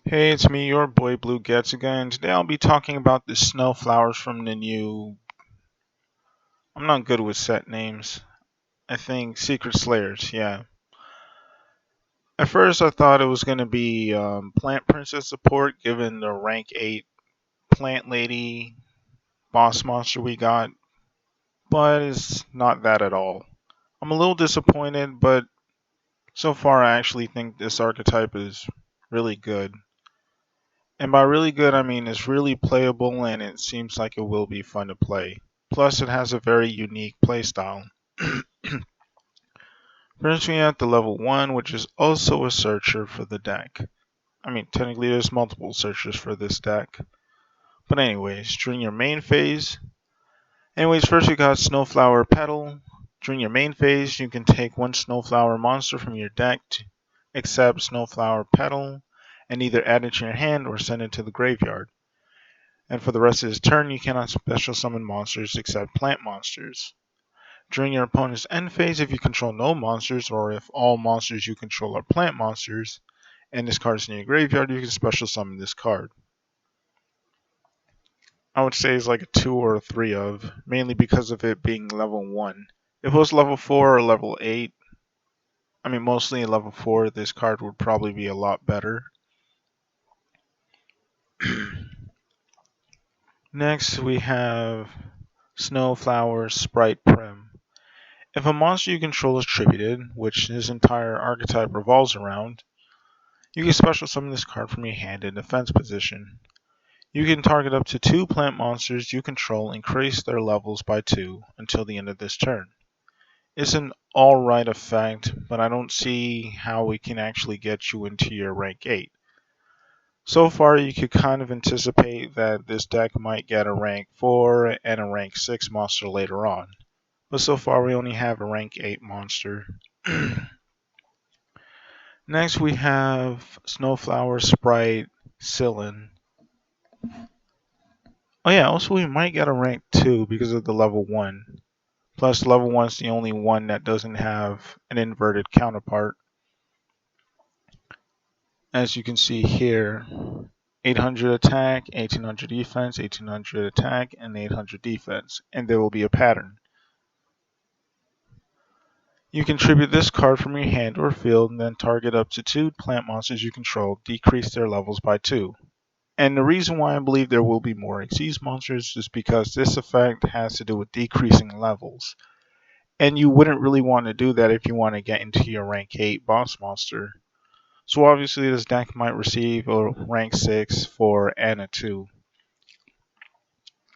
Hey, it's me, your boy Blue Gets again. Today I'll be talking about the Snowflowers from the new. I'm not good with set names. I think Secret Slayers, yeah. At first I thought it was going to be Plant Princess support given the rank 8 Plant Lady boss monster we got, but it's not that at all. I'm a little disappointed, but so far I actually think this archetype is really good. And by really good, I mean it's really playable and it seems like it will be fun to play. Plus, it has a very unique playstyle. Brings me at the level 1, which is also a searcher for the deck. I mean, technically, there's multiple searchers for this deck. But, anyways, during your main phase. First we got Snowflower Petal. During your main phase, you can take one Snowflower monster from your deck, except Snowflower Petal, and either add it to your hand or send it to the graveyard. And for the rest of his turn, you cannot special summon monsters except plant monsters. During your opponent's end phase, if you control no monsters, or if all monsters you control are plant monsters, and this card is in your graveyard, you can special summon this card. I would say it's like a 2 or a 3 of, mainly because of it being level 1. If it was level 4 or level 8, I mean mostly level 4, this card would probably be a lot better. Next we have Snowflowers Sprite Prim. If a monster you control is tributed, which his entire archetype revolves around, you can special summon this card from your hand in defense position. You can target up to 2 plant monsters you control and increase their levels by 2 until the end of this turn. It's an alright effect, but I don't see how it can actually get you into your rank 8. So far, you could kind of anticipate that this deck might get a rank 4 and a rank 6 monster later on. But so far, we only have a rank 8 monster. Next, we have Snowflower Sprite Cylin. Oh yeah, also we might get a rank 2 because of the level 1. Plus level 1 is the only one that doesn't have an inverted counterpart. As you can see here, 800 attack, 1800 defense, 1800 attack, and 800 defense, and there will be a pattern. You can tribute this card from your hand or field and then target up to 2 plant monsters you control, decrease their levels by 2. And the reason why I believe there will be more Xyz monsters is because this effect has to do with decreasing levels. And you wouldn't really want to do that if you want to get into your rank 8 boss monster. So obviously this deck might receive a rank 6 for and a 2.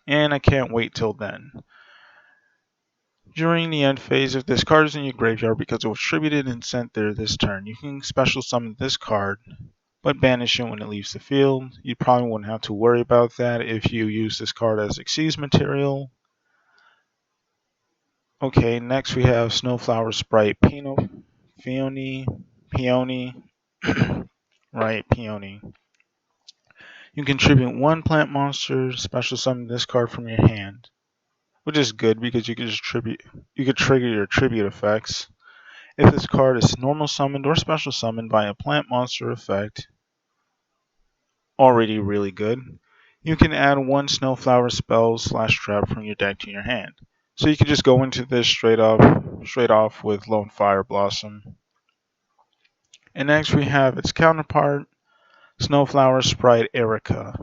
And I can't wait till then. During the end phase, if this card is in your graveyard because it was tributed and sent there this turn, you can special summon this card, but banish it when it leaves the field. You probably wouldn't have to worry about that if you use this card as Xyz material. Okay, next we have Snowflower Sprite Peony. Right, Peony. You can tribute one plant monster, special summon this card from your hand, which is good because you could trigger your tribute effects. If this card is normal summoned or special summoned by a plant monster effect, already really good, you can add one Snowflower spell / trap from your deck to your hand. So you can just go into this straight off with Lone Fire Blossom. And next we have its counterpart, Snowflower Sprite Erica.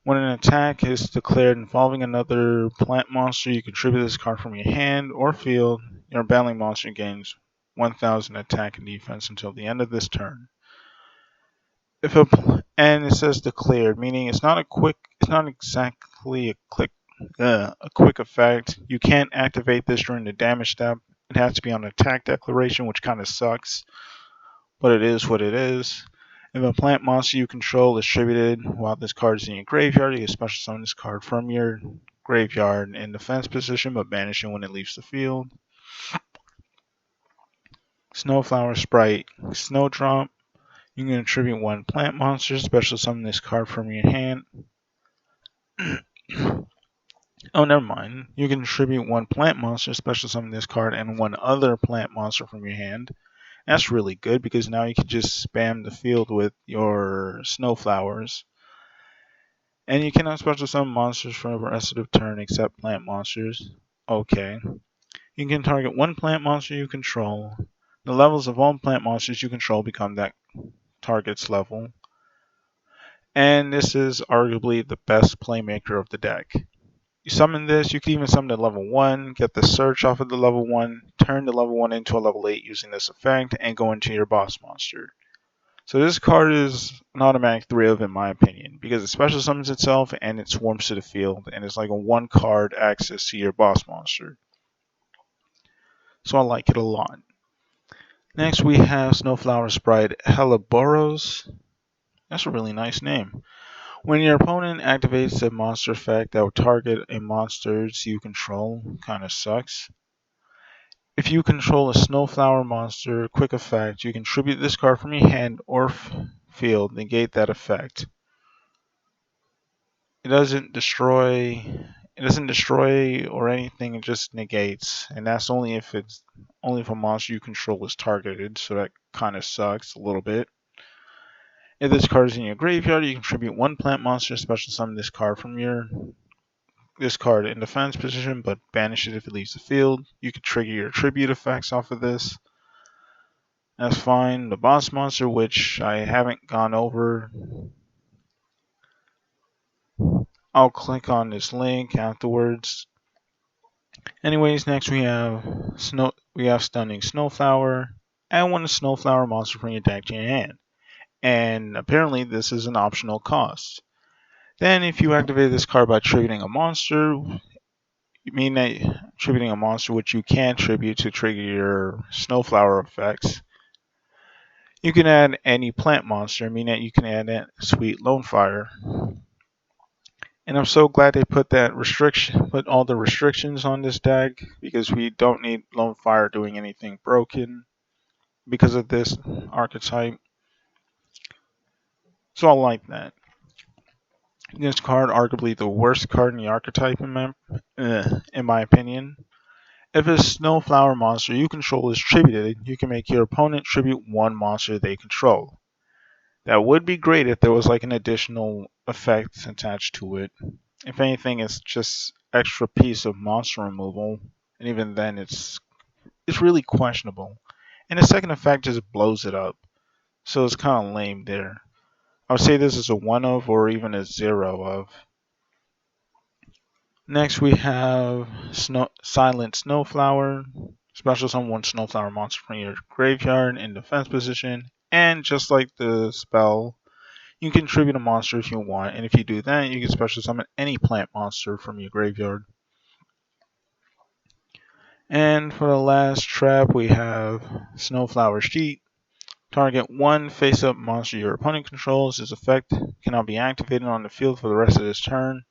When an attack is declared involving another plant monster, you contribute this card from your hand or field. Your battling monster gains 1000 attack and defense until the end of this turn. And it says declared, meaning it's not exactly a quick effect. You can't activate this during the damage step. It has to be on attack declaration, which kind of sucks, but it is what it is. If a plant monster you control is tributed while this card is in your graveyard, you can special summon this card from your graveyard in defense position, but banish it when it leaves the field. Snowflower Sprite Snowdrop. You can attribute one plant monster, special summon this card from your hand. Oh, never mind. You can attribute one plant monster, special summon this card, and one other plant monster from your hand. That's really good because now you can just spam the field with your Snowflowers. And you cannot special summon monsters for the rest of the turn except plant monsters. Okay. You can target one plant monster you control. The levels of all plant monsters you control become that target's level. And this is arguably the best playmaker of the deck. You summon this, you can even summon at level 1, get the search off of the level 1, turn the level 1 into a level 8 using this effect, and go into your boss monster. So this card is an automatic 3 of in my opinion, because it special summons itself and it swarms to the field, and it's like a 1 card access to your boss monster. So I like it a lot. Next we have Snowflower Sprite Helleboros. That's a really nice name. When your opponent activates a monster effect that will target a monster you control, kinda sucks. If you control a Snowflower monster quick effect, you can tribute this card from your hand or field, negate that effect. It doesn't destroy or anything, it just negates. And that's only if a monster you control is targeted, so that kinda sucks a little bit. If this card is in your graveyard, you can tribute one plant monster, special summon this card from this card in defense position, but banish it if it leaves the field. You can trigger your tribute effects off of this. That's fine. The boss monster, which I haven't gone over, I'll click on this link afterwards. Anyways, next we have Stunning Snowflower. Add one Snowflower monster from your deck to your hand. And apparently this is an optional cost. Then if you activate this card by tributing a monster, you mean that tributing a monster which you can tribute to trigger your Snowflower effects. You can add any plant monster, meaning that you can add that Sweet Lonefire. And I'm so glad they put all the restrictions on this deck, because we don't need Lonefire doing anything broken because of this archetype. So I like that. This card, arguably the worst card in the archetype in my opinion. If a Snowflower monster you control is tributed, you can make your opponent tribute one monster they control. That would be great if there was like an additional effect attached to it. If anything, it's just extra piece of monster removal, and even then, it's really questionable. And the second effect just blows it up, so it's kind of lame there. I would say this is a 1 of or even a 0 of. Next we have Silent Snowflower. Special summon one Snowflower monster from your graveyard in defense position, and just like the spell, you can tribute a monster if you want, and if you do that, you can special summon any plant monster from your graveyard. And for the last trap, we have Snowflower Sheet. Target one face-up monster your opponent controls. This effect cannot be activated on the field for the rest of this turn,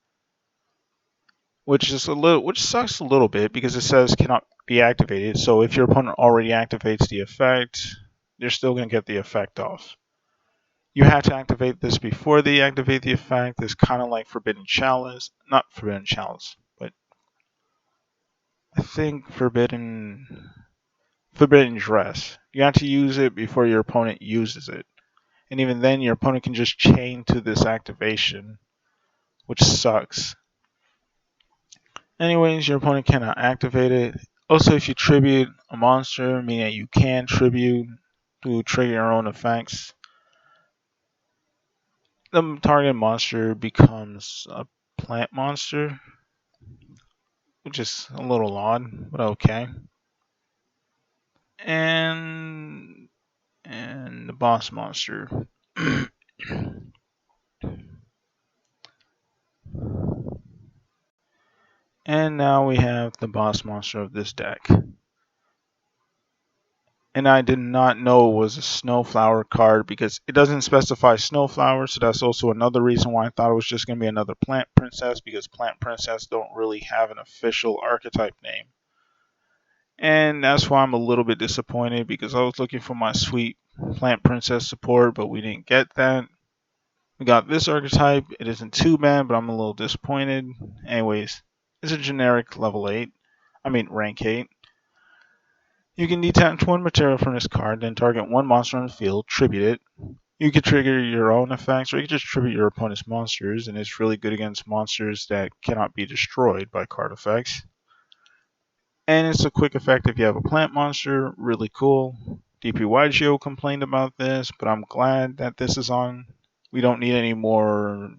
which sucks a little bit because it says cannot be activated. So if your opponent already activates the effect, they're still going to get the effect off. You have to activate this before they activate the effect. It's kind of like Forbidden Chalice. Not Forbidden Chalice, but I think Forbidden Dress. You have to use it before your opponent uses it. And even then, your opponent can just chain to this activation, which sucks. Anyways, your opponent cannot activate it. Also, if you tribute a monster, meaning that you can tribute to trigger your own effects, the target monster becomes a plant monster, which is a little odd, but okay. And the boss monster. And now we have the boss monster of this deck. And I did not know it was a Snowflower card because it doesn't specify Snowflower, so that's also another reason why I thought it was just going to be another Plant Princess, because Plant Princess don't really have an official archetype name. And that's why I'm a little bit disappointed, because I was looking for my sweet Plant Princess support, but we didn't get that. We got this archetype. It isn't too bad, but I'm a little disappointed. Anyways, it's a generic rank 8. You can detach one material from this card, then target one monster on the field, tribute it. You can trigger your own effects, or you can just tribute your opponent's monsters, and it's really good against monsters that cannot be destroyed by card effects. And it's a quick effect if you have a plant monster, really cool. dpygo complained about this, but I'm glad that this is on. We don't need any more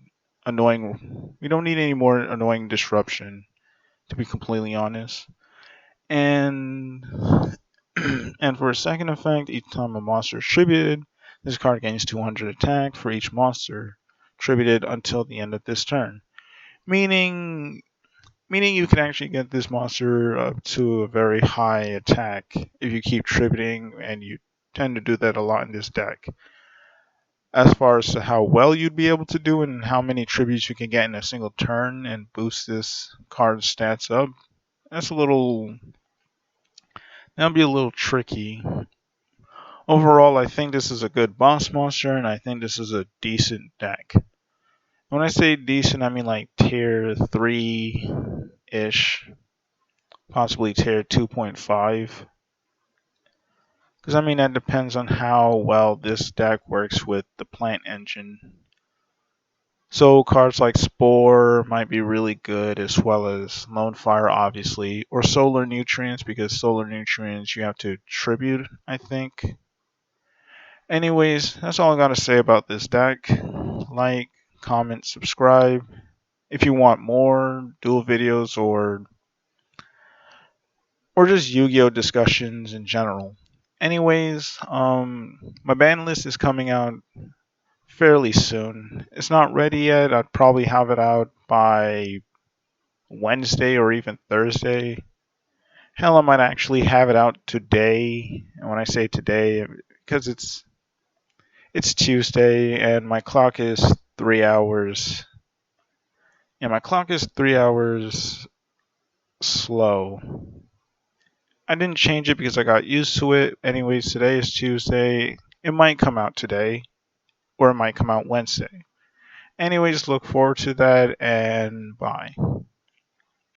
annoying disruption, to be completely honest. And and for a second effect, each time a monster is tributed, this card gains 200 attack for each monster tributed until the end of this turn. Meaning you can actually get this monster up to a very high attack if you keep tributing, and you tend to do that a lot in this deck. As far as to how well you'd be able to do and how many tributes you can get in a single turn and boost this card's stats up, that'll be a little tricky. Overall, I think this is a good boss monster, and I think this is a decent deck. When I say decent, I mean like tier 3-ish, possibly tier 2.5. Because I mean, that depends on how well this deck works with the plant engine. So cards like Spore might be really good, as well as Lone Fire, obviously, or Solar Nutrients, because Solar Nutrients you have to tribute, I think. Anyways, that's all I gotta say about this deck. Like, comment, subscribe. If you want more duel videos or just Yu-Gi-Oh discussions in general. Anyways, my ban list is coming out fairly soon. It's not ready yet. I'd probably have it out by Wednesday or even Thursday. Hell, I might actually have it out today. And when I say today, because it's Tuesday and my clock is 3 hours. Yeah, my clock is 3 hours slow. I didn't change it because I got used to it. Anyways, today is Tuesday. It might come out today, or it might come out Wednesday. Anyways, look forward to that, and bye.